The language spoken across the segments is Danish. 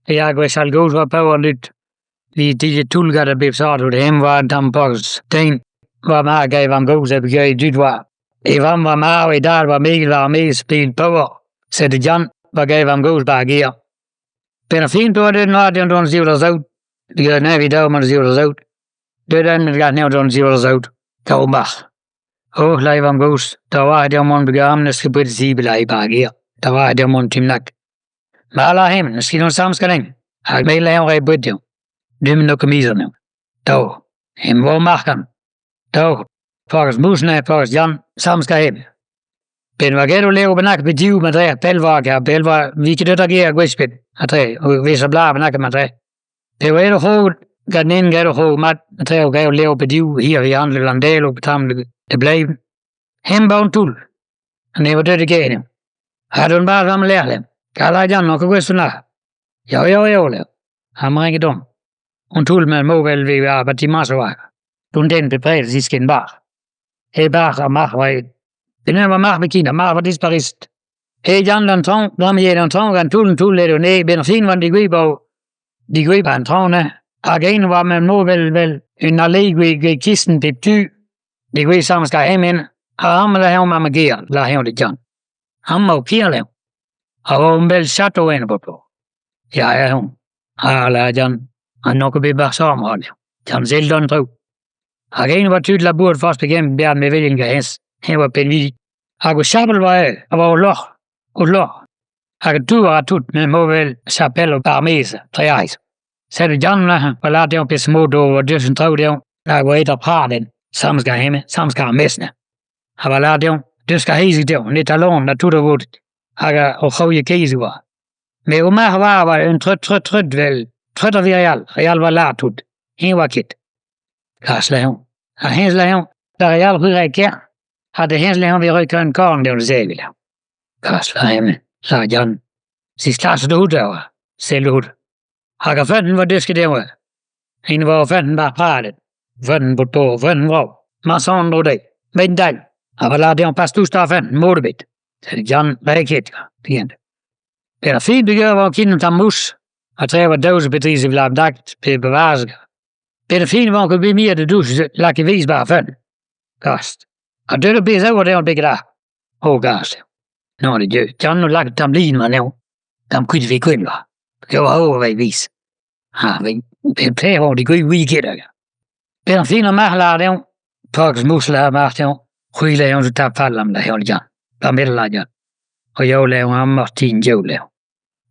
Ja, ik was al goed wat power dit. Die tool gaat er bezig door hem waar dan pas ten waar maar geef aan goes heb ik dit waar. Ik van waar maar we daar waar mee speelt power. Zet Jan waar geef aan goes bij hier. Ben een vriend door dit nou dan zien we dat zo. Die gaat net weer maar zien we dat zo. Dit dan gaat nou dan zien we dat zo. Kom maar. Oh, lijf aan goes. Daar waar de man begaamnes gebeurt zie bij hier. Daar waar de man timnak. Maar laat hem, misschien ons samen gaan. Hij mee lijn hij bid jou. Dum nog kemiezer nu. Toch. Hem wel maken. Toch. Volgens Moes en volgens Jan samen gaan hebben. Ben we gaan leren benak met jou met hij pelwa wie je dat keer gespit. Hij wees er blij benak met hij. Ben we er goed gaan in gaan goed met hij gaan leren met jou hier we handelen aan deel op tamelijk te blijven. Hem bouwen tool. En hij wordt het gaan. Hij doen baas aan leren. Kala Jan nog geweest vandaag. Ja. Hij brengt het om. En toen met mogel weer wat die massa waren. Toen den beprijs is geen baar. Hij baar mag wij. De nummer mag bekijken, maar wat is Parijs? Hij Jan dan trouw, dan je dan trouw gaan toen leden. Nee, ben zien van die guiba aan trouw ne. Again waar men mogel wel een allee kisten dit tu. Die guiba samen gaan hem in. Allemaal helemaal maar geer, la hem de Jan. Allemaal keerlem. Een bel chateau in op. Ja. La Jan. En nog een beetje samen houden. Jan zelf dan trouw. Again wat uit la boer vast begin bij me willen geheens. Hij was penwie. Aku sabel waar aber loch. Aku tu var tot med movel chapel op armese. Treis. Sætte Jan og lader det op i små og døsen tro det. Aku et op har den. Samme skal hemme, samme skal mæsne. Aber lader det. Det skal hese det. Net alone der tu der vort. Aku og khov je kese var. Men Omar var en trøt vel. Trøt af real var lader tot. Han var kit. Kaslev. Og hans lev. Der real hur kær. Hadde henselig vi røyker en korn der selv ville. Kaslev. Sa Jan. Sidst klasse det ud der. Selv ud. Hakker fanden var det skal det var. Hende var fanden bare pratet. Fanden på fanden var. Masser andre dag. Men dag. Aber lader det pas du staffen modebit. Så Jan rækket. Det er fint begør var kinden tam mus. Og tre var dåse betrisse vil have dagt på bevarelse. Det er fint var kunne blive mere det du lakke vis bare fanden. Gast. Og det er bedst over det begge der. Gast. Nå det gjør. Jan og lagt tam lige man nu. Tam kunne vi kunne var. Det var overvejvis. Vi plejer over de gode weekender. Det er fint at magle det. Pakkes musler macht det. Goeie leeuw ze tap vallen de heel Jan. Dan middel Jan. O jou leeuw aan Martin jou leeuw.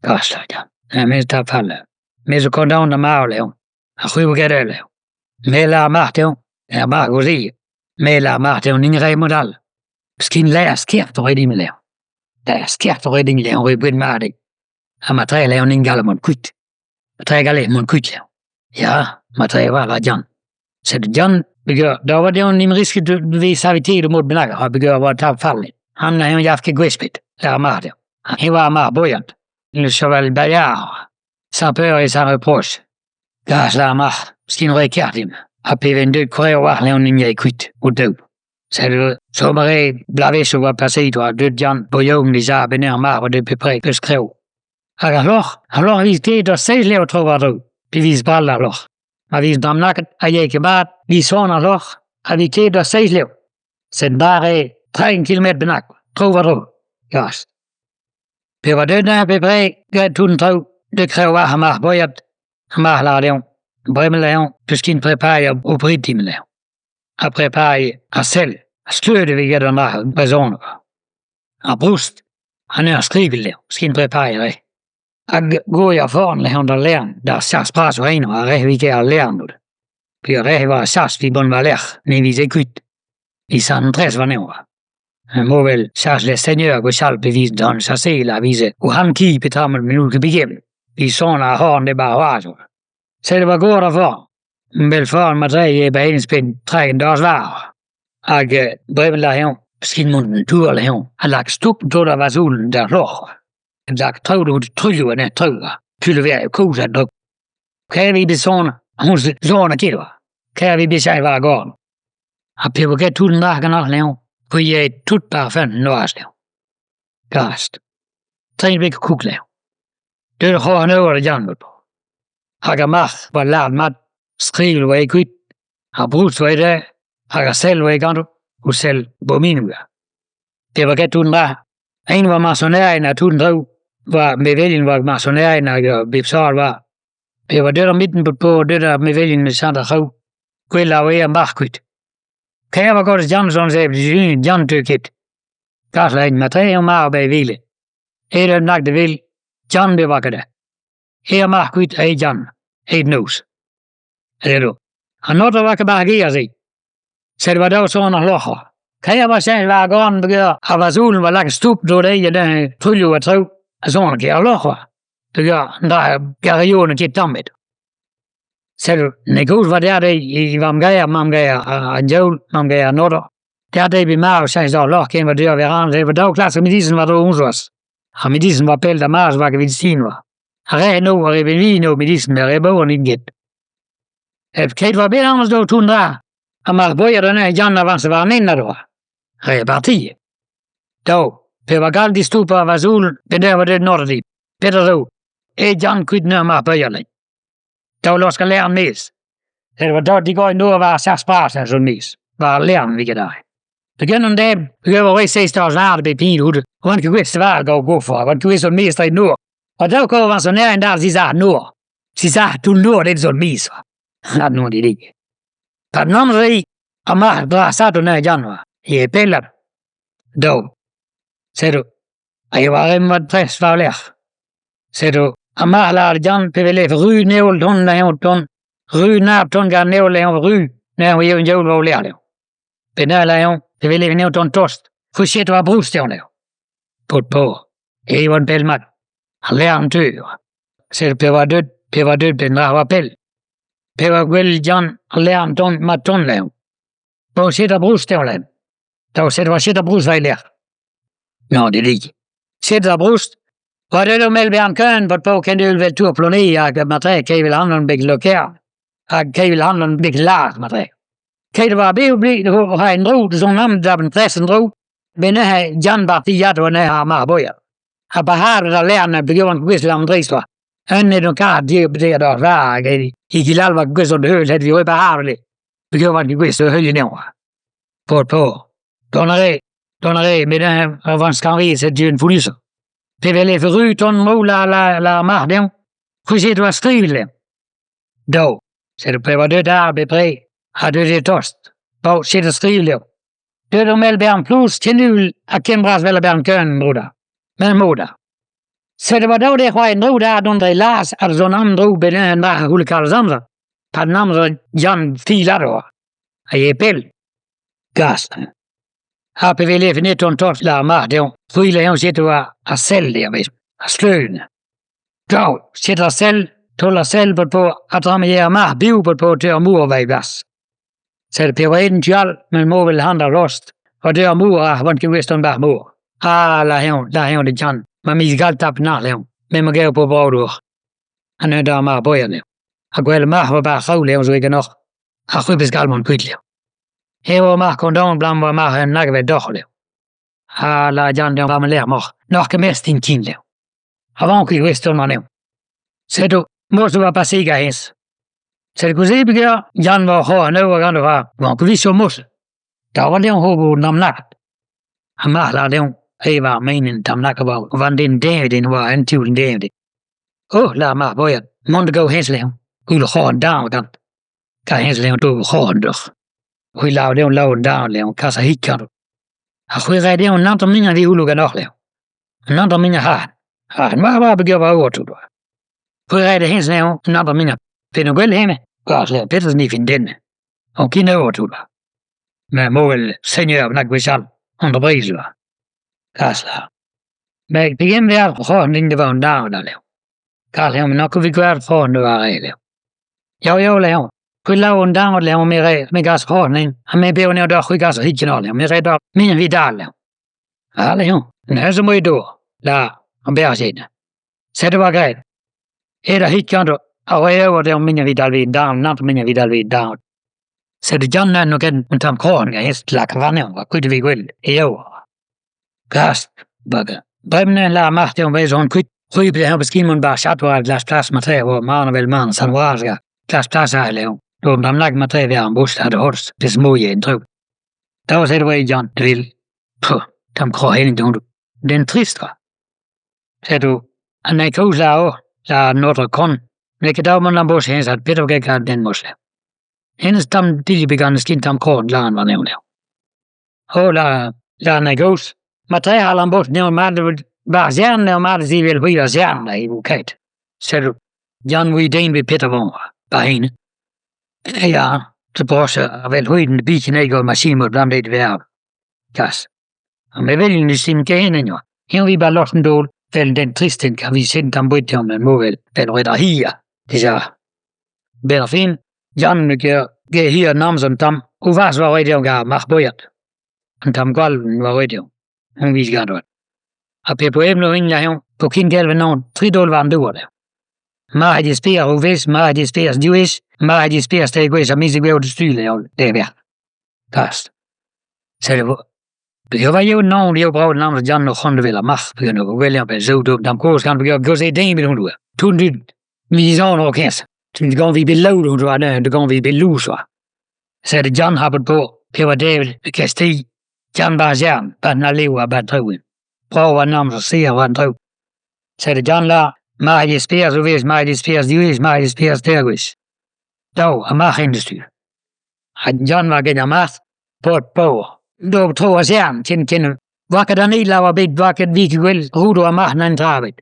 Gast Jan. En mensen tap vallen. Mensen kon dan de maal leeuw. En goeie begrijp leeuw. Mela macht jou. En mag hoe zie je. Mela macht jou niet rijden modal. Misschien leer skeert toch die me leeuw. Leer skeert toch die leeuw. Hoe ben maar die. En maar twee leeuw niet gallen kut. Twee gallen kut leeuw. Ja, maar twee wel Jan. Zet Jan. Begör, då var det en risk att visa vid tid mot benaga. Han begör var tapp fallet. Han har ju haft gwispit. Där var det. Han var mer bojant. Nu så väl bärgar. Sapör i samma pros. Gasla mar. Skin rekardim. Happy en död korreo var leonin jag kvitt och död. Så du så bara blaveso var passit och död Jan på jorden i zaben ner mar och det beprek beskrev. Hallå vi det och säg leo tror var du. Bevis ballar loch. Maar wie is dan naket, hij je gebaat, wie zo'n loch, en wie keer dat steeds leeuw. Zijn daar 3 kilometer benak, trouw wat ook, gast. Bij wat dit naar bij gaat toen trouw, de krijg waar hij mag boeien, hij mag laten jong, bremmen leeuw, misschien prepaar je op ritme leeuw. Hij prepaar je als cel, als kleurde wie je dan naar bij zo'n. Hij broest, han er skriven leeuw, misschien prepaar je Ak går jag från länder län där SAS pras och en och rehvika län. Blir rehva SAS vi bon valer ni vi zekut. Vi san tres var nu. Må väl SAS le seigneur gå själv bevis dans sa sela vise och han ki betamel minut begem. Vi såna har det bara var så. Så det var går där för. Väl för med tre på en spin 3 dagar var. Ak breven la hem skin mun tur la hem. Han lagt stup då där var solen där låg. Sagt, tror du tryller den trøller? Fylder vi kosa druk. Kan vi besåne? Hun såne kilo. Kan vi besæge var gården? Og peber kan tutten drakken også lave. For jeg tut bare fandt noget lave. Gast. Træn vi kan kukke lave. Det har han over det Jan på. Haga mach var lad mat skrivel var ikke har brugt for i dag. Haga selv var ikke andet. Og selv på mine. Det var gæt uden der. En var masonæren af tuden drev. Var med vælgen var masonæren og bipsar var. Det var det der midten på det der med vælgen med Santa Cruz. Kunne lave jeg magkvidt. Kan jeg var godt at Jansson sagde, at Jan tøkket. Gaslejen med 3 år bag hvile. Eder nagte vil. Jan bevakker det. Her magkvidt er Jan. Et nus. Er det du? Han nåede var kan bare give sig. Så det var dog sådan en locher. Kan jeg bare sige, hvad gården begynder, at solen var lagt stup, då det ikke den trylje var tro. Sådan kan jeg locher. Det gør, der gør regionen til dammet. Så du, Nikus var der i Vamgaya, Mamgaya, og Joel, Mamgaya, Notter. Der det vi meget, sagde så, lochen var der ved randen. Det var dog klart, at medicin var der onsvars. Og medicin var pælt af Mars, var medicin var. Og ræd nu, og ræd vi nu medicin, med ræd bogen ikke gæt. Kate var bedre, om at tun der. Og man bøjer den her Jan og Vanse var en inden, der. Ræd partiet. Dog, det var galt i stupa af solen, men der var det Notter. Peter så, Jan kvidt ned med bøjerlig. Dog lå skal lære mest. Det var dog, de går i nu og var så sprasende som mest. Var læren, hvilket der. Begynder en dag, begynder at se større snart ved pin ud. Og han kan gå efter hvad gå for, og han kan gå som mest i nu. Og der går han så nær en dag, de sagde nu. De sagde, du nu det som mest. Han nu det ikke. På den anden side, og mig bare satte du nær i januar. Jeg er piller. Dog. Sagde du, og jeg var rimelig præst for at lære. Sagde du, og mig lærte Jan, det ville for ryge nævle, ton, nævle, ton. Ryge nab, ton, gerne nævle, nævle, ryge. Nævle, jeg en jævle, hvor lærer det. Benævle, det ville ikke nævle, ton, tost. For shit var brugstævne. Put på. Jeg var en bælmand. Han lærte en tøger. Sagde du, det var død, den var bæl. Det var vel Jan, og lærte en ton, med tonlav. Hvor shit var brugstævne. Der var shit, var shit, der brugsvej lærer. Nå, det er ikke. Shit var brugst. Var det du med Bjørn Køen, på kan du vel tur plonere, og materiale kan vel handle om begge lokær, og kan vel handle om begge lagt materiale. Kan det være beobligt, og have en dro, det er sådan om, der er en pressen dro, men det her Jan bare til hjertet, og det her meget bøjer. Og bare har det der lærerne, begynder man at om drister. Han er nogle kart, de er der var, i Gilal var gøs under højt, at vi jo bare har det. Begynder man at gøs og højt nævner. På. Donneré, med det her, og hvordan skal vi sætte en fuliser. Det vil jeg for ryge, ton, måler, la magt dem. Kunne se, du har skrivet dem. Dog, så du prøver det der bepræg, har du det tost. Bog, se du skrive dem. Det er du med Bjørn Plus, til nyvel, og kæmbras vel Bjørn Køen, bruder. Men moder. Så det var dog det, hvor en drog der, nogle Lars, og sådan en anden drog, ved den der Hulle Karl Samser. På den anden, Jan Filador. Og jeg er bæl. Gasten. Har bevæget for net ton toft, la magt dem. Frile han siger, du var at sælge det, hvis. At sløne. Dog, sætter selv, tåler selv på, at ramme jer magt, biv på til at mure vej vas. Så det peger en tjal, men må vel handle rost. Og det er mure, hvordan kan vi stå bare mure. La han det kan. Man mis galt op nærlev. Men man gav på brødur. Han er der meget bøjerne. Og gå alle magt var bare ravlev, så ikke nok. Og krybes galmon pytlev. Her var magt kondom blandt var magt en nakke ved dårlev. La Jan den var med lærer mig. Nok mest din kinlev. Og hvor kan vi stå man næv. Så du, måste være bare sikker hens. Så det kunne se begynde, Jan var hård nød, og han var, hvor kunne vi så måse. Der var det en hård om nakken. Han maler det, jeg var meningen, der nakken var, og vandt en dag, den var en tvivl en dag. Lad mig bøje, måtte gå henslev. Ulle hård en dag, kan. Kan henslev, du hård en dag. Og vi lavede en lav en dag, lev, kasser hikker du. Og vi redde en andre minder, vi ulykker nok lev. En andre minder har. Han var bare begyndt at overtog. Vi redde henslev, en andre minder. Finder vel henne, Gaslev, Petersen i finde denne. Og kende overtog. Men må vel senior nok vi selv, under brisler. Gaslev. Men det hjemme var for hånden, det var en dag, der lev. Gaslev, men nok kunne vi gøre for hånden, det var regel. Jo, lev. Vi lavede en dag, og lev med gas hånden, og med bævende og dog, vi gas og hikken og lev, med red op, men vi der lev. Lev, men her så må I do, la, og bære siden. Så det var greit. Der hikken og og jeg var der minne vidal ved down, not minne vidal ved down. Så det John nok en tam korn, jeg helst lak vandet, og kunne vi vel. Jo. Gast, bagge. Bremne la magt om hvad sådan kvitt. Røg blev her på skimon bare chat var glas plads matræ hvor man vel man san var glas plads her leo. Då de lag matræ ved en bus hade hors det små i en tro. Der var det var Jan det vil. Puh, dem krå hen du. Den trist var. Sagde du, han er kusla og la notre kon. Men kan der man bus hen at Peter gik af den musle. Hendes tam de begann skin tam kron la han var nævnt. La negos. Matræ har han bus nævnt meget var zern og meget sig vel vi zern i ukat. Sagde du, Jan vi den ved Peter var bare hende. Ja, så borse vel højden biken ikke og maskinen mod blandt det værd. Gas. Og med vælgen i sin gane jo. Her vi bare lossen dål. Vel den tristen kan vi sende dem på til, men må vel redder her. Det så. Bedre fin. Jan gør her nam som tam. Og hvad var rigtig og mach bøjert. Og tam galven var rigtig. Hun viser godt det. Og på emne og ingen her. På kindgalven nogen. 3 $3 var en dår der. Maar de speer hoe vis, maar die speers die is, maar die speers tegen wees aan mensen wil de sturen, det er Gast. Sagde du, det var jo nogen, de brugte navnet Jan og Honda ville mach, begynde at vælge på så dumt, dem kurs kan begynde at gå se det med hun du. Tun du, vi så noget kæs. Tun det går vi below hun du var der, det går vi below så. Sagde Jan har på, det var David Casti, Jan bare jern, bare na lever bare troen. Prøv at navnet se hvad han tro. Sagde Jan la maar die speers hoe wees, maar die speers die is, maar die speers terwijs. Dou, en mag in de stuur. Jan was geen maat, pot po. Dou trouw als jaan, tjen, wakker dan niet lauwe bid, wakker wie ik wil, roedo en mag en trabit.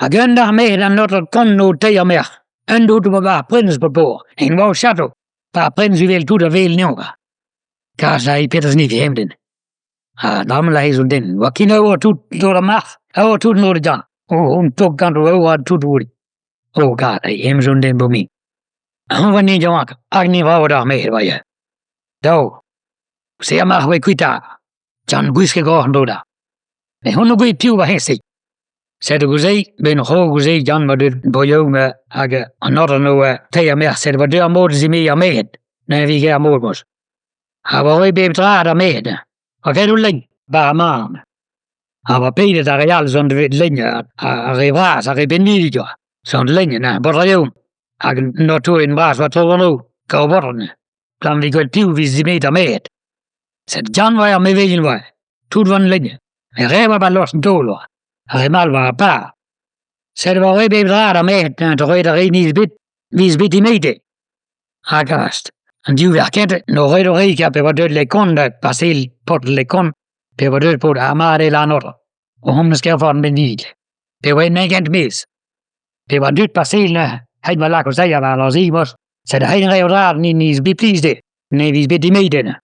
A gundag mee dan not het kon no teer meer. En doet me waar prins bepoor, en wou chateau. Waar prins u wil doet er veel nieuwe. Kaas hij Peters niet hemden. Dan hij zo din, wat kino oor toet door de mag, oor toet door de Jan. Hun tog kan du over tuturi. God, hem zo'n den på mig. Hun niet jongen, agni var der med var jeg. Dog, se jeg mag vi kvita. Jan guiske går han der. Men hun går i piva hensig. Sagde du se, ben ho se Jan var det på jo med age og når der nu tager mere, så det var der måde sig mere med. Når vi gør mod os. Har var i bedrager med. Og kan du længe bare man. Han var bedet der real sådan det længe at revras og rebenidio. Sådan længe når borrejon. Og når du en bras var tror nu, går borterne. Plan vi går piv meter med. Så Jan var jeg med viljen var. Tut var længe. Men rev var lossen dollar. Og remal var bare. Så det var rebe drader med, når du rød og rig vis bit i med det. Agast. Og de var kendt, når rød og rig det var dødt lekon, der basil på lekon. Det var dødt på det amare eller andet. Og hun skal få den med hvil. Det var en enkelt mis. Det var dødt basil, når han var lagt og sagde, at var Simos. Så det han rev draden ind i bipliste. Når vi bit i med denne.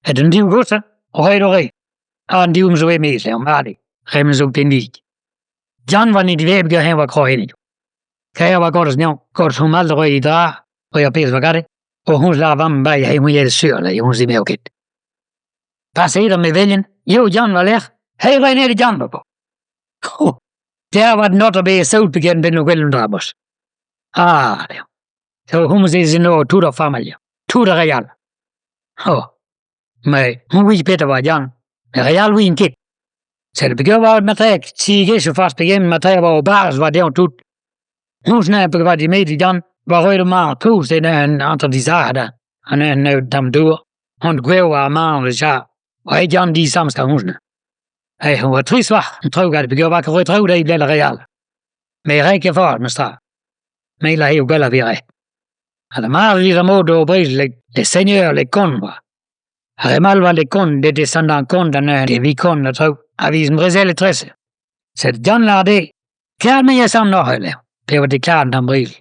At den div godser, og rød og rig. Og en div så er med sig, om det. Remmen så den hvil. Jan var niet webiger hen var krøj ind. Kan jeg var godt at snæv, godt som aldrig røg i drag, og jeg pæs var godt. Og hun slår varmen bag, jeg må hjælpe sørle, hun siger med okay. Pas der med vælgen. Jo, Jan var lær. Hey, hvad er det Jan var på? Der var den not at blive så udbegyndt, den nu gælden drabos. Det. Så hun må sige sig noget, tutter familie. Tutter real. Men hun vidste bedre var Jan. Men real vi en kig. Så det begyndte at matræk, sige så fast begyndt matræk var bare, var det jo tut. Hun snappede, var de med i Jan, var rødt meget tus, det er en andre de sagde der. Han er nødt dem dur. Hun kvæver meget, det sagde. Og ikke Jan, de samme skal husene. Hun var trist, var. Hun tror, at det begyndte at rødt rød, det blev real. Men jeg rækker for med straf. Men jeg er jo gælder vi ret. Og det er meget lige der måde, at brise, det senior, det kun var. Og det mal var det kun, det er sådan, der kun, det vi kun, og tror. Og vi som reelle tresse. Så Jan lader det. Klart med jer sammen nok, eller? Det var det klart, den bril.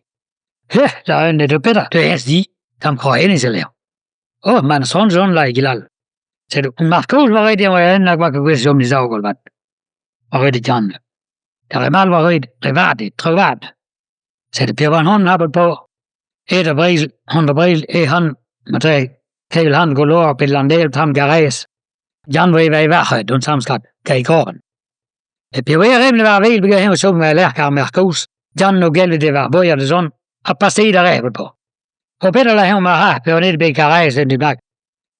Der er det bedre. Det er helst de. De krøj ind i sig lav. Man er sådan lag i lal. Så du, Marcos var rigtig, og jeg nok var kunne som i savgulvet. Og rigtig Jan. Der er mal var rigtig, privat, privat. Så det var en hånd op på. Et af bril, hånd og bril, han, matræk. Kævel han gå lov op et eller andet, ham garage. Jan var i hvert og samskab, kan i kåren. Det var rimelig var vel, begyndte han som lærker med Marcos. Jan og gælde det var bøjer det sådan, og passer der rævel på. Og Peter lader han mig have, på nede ved garage i blag.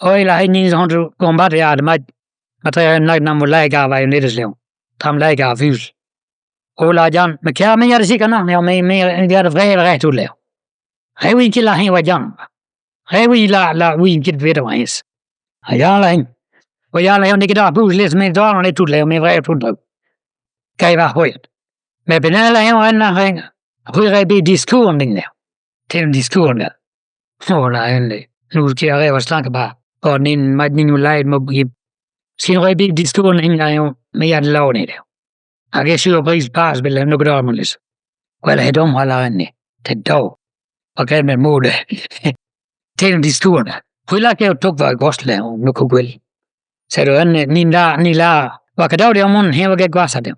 Og jeg lader han i sådan, du kom bare til at det med træer en lagt, når man lægger var jo netteslev. Tam lægger af fys. Ola Jan, me kjær me gjør det sikkert nå, me gjør det vrede rett ut leo. Hei vi ikke la hen var Jan. Hei vi la vi ikke vite hva hens. Ja la hen. Og ja la hen ikke da bus les me da når det ut leo me vrede ut leo. Kai var høyt. Me benala hen var en heng. Høyre be diskuren din leo. Til diskuren der. Ola hen. Nu skal jeg reve snakke bare. Og nin madnin leid må give. Sin høyre be diskuren inn leo me gjør det lov ned leo. Jeg er pris pas vel noe der man liksom. Vel jeg dom holder henne til da. Og kan med mode. Til diskurene. Hvor lagt jeg tok var gosle og noe gull. Så du henne ni la. Hva kan da det om hun hever get gassa dem.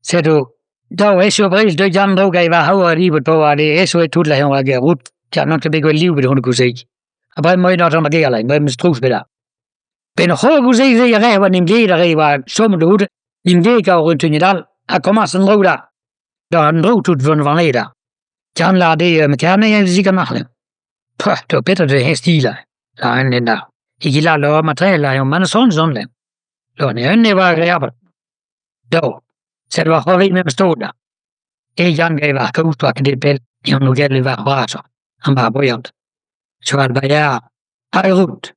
Så du da er så pris det Jan dog jeg var høyere rivet på at det er så et tudle hun var rut. Ja nok til begge liv det hun kunne se. Og bare må jeg da sånn agere lei med strus på det. Men hvor kunne se jeg rev den gleder jeg var som det ud. In vega rundt i dal, jeg kommer som ro da. Da han dro ut von ned. Jan la det med kerne jeg sikkert nakle. Puh, det var bedre det her stile. La han den der. Ikke la lov materialer jo, men sånn det. Da han ønne var grevet. Da, så det var høyt med stå der. Jan gav var kostvakken det bælt, jo nu gælde var bra så. Han var bøjert. Så var det bare jeg, hej rundt.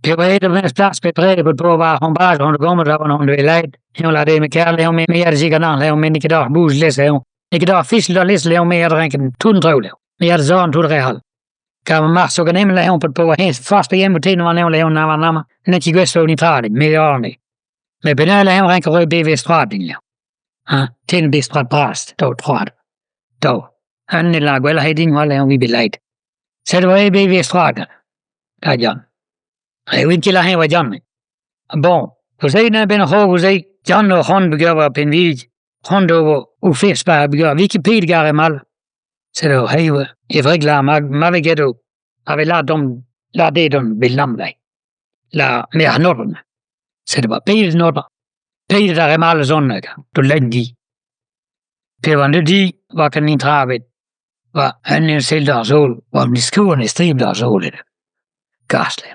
Det var et af deres plads bedrevet på, var hun bare, hun kommer der, når hun vil lege. Hun lader det med kærlighed, men jeg er det sikkert nok, men ikke der bus læse hun. Ikke der fisk og læse hun, men jeg drinker den tusind trøvle. Men jeg er det sådan, du det kan man magt, så kan nemlig lave på hendes første hjemme til, når man nemlig lave nærmere nærmere. Men ikke gøst så i træet, med det ordentligt. Men benøjle hun rænker rød BV Stradling, ja. Til en bistrat præst, dog tror jeg. Dog. Han er lag, eller havde ingen holde, hun vi belejt. Så det var BV Stradling. Der er Jan. Jeg vil ikke lade hen var Jan. Bon, så sagde den ben og sagde, Jan og hånd begøver på en vid. Hånd over ufiskbare begøver. Wikipedia er mal. Så det var hej, jeg får ikke lade mig vil gætte. Jeg vil lade det, de vil lamme dig. Lade mere notterne. Så det var bedre notter. Bedre der er mal sådan, du lader de. Det var det de, var kan min travet. Var han en selv der sol, var de skuerne strib der sol. Gasle.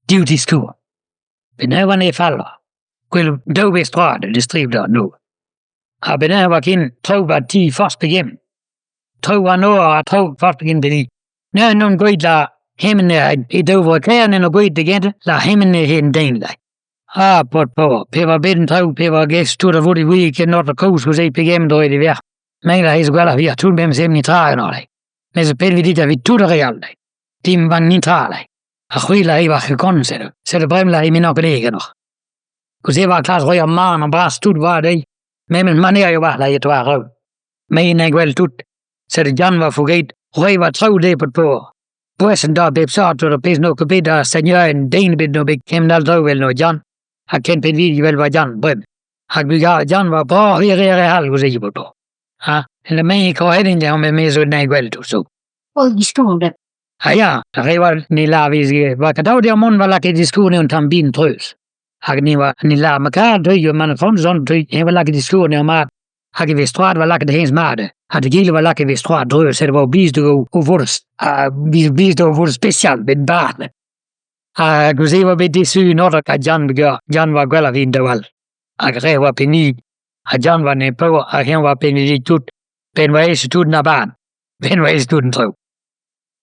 De diskur. Men når man falder, kunne du være strade, det strib der nu. Og når jeg var kind, tro var de først begyndt. Tro var noget, og tro først begyndt det. Når nogen går der hemmene, i det var kærene, og går det igen, der hemmene hen den der. På, var bedre tro, var gæst, der hvor de weekend, når der kos, skulle se begyndt, og det var. Men der er så godt, at vi har tun med dem selv i træen, og det. Men så bedre vi dit, at vi tog det realt. De var neutrale. Og skylder jeg var gekonnen, så det. Så det bremler i mine kolleger nog. Kunne se, var klart røg om morgen, og bare stod var det. Men man er jo bare, at jeg var røv. Men jeg vel tut. Så det Jan var forget. Røg var tro det på. Bøssen der blev så, og der blev noget bedt, og senjøren, den blev noget bekæmmet, alt røv vel noget Jan. Han kendte en video, vel var Jan brem. Han bygger, Jan var bra, vi er halv, kunne se på. Eller men jeg kan have den der, med så den jeg vel tog så. Og de stod der. Ja, det var ni lavis, var kan dog det om var lagt i diskuren og tambin trøs. Har ni var ni la makar døj, man kom sådan døj, jeg var lagt i diskuren og mat. Har vi strat var lagt det hendes mate. Har det gilde var lagt vi strat drøs, så det var bistu og vores. Vi bistu og vores special med barne. Kunne se var ved det syge når der kan Jan gør. Jan var gælder vind der var. Jeg var peni. Jan var nede på, og han var peni tut. Ben var ikke tut na barn. Ben var ikke tut en tro.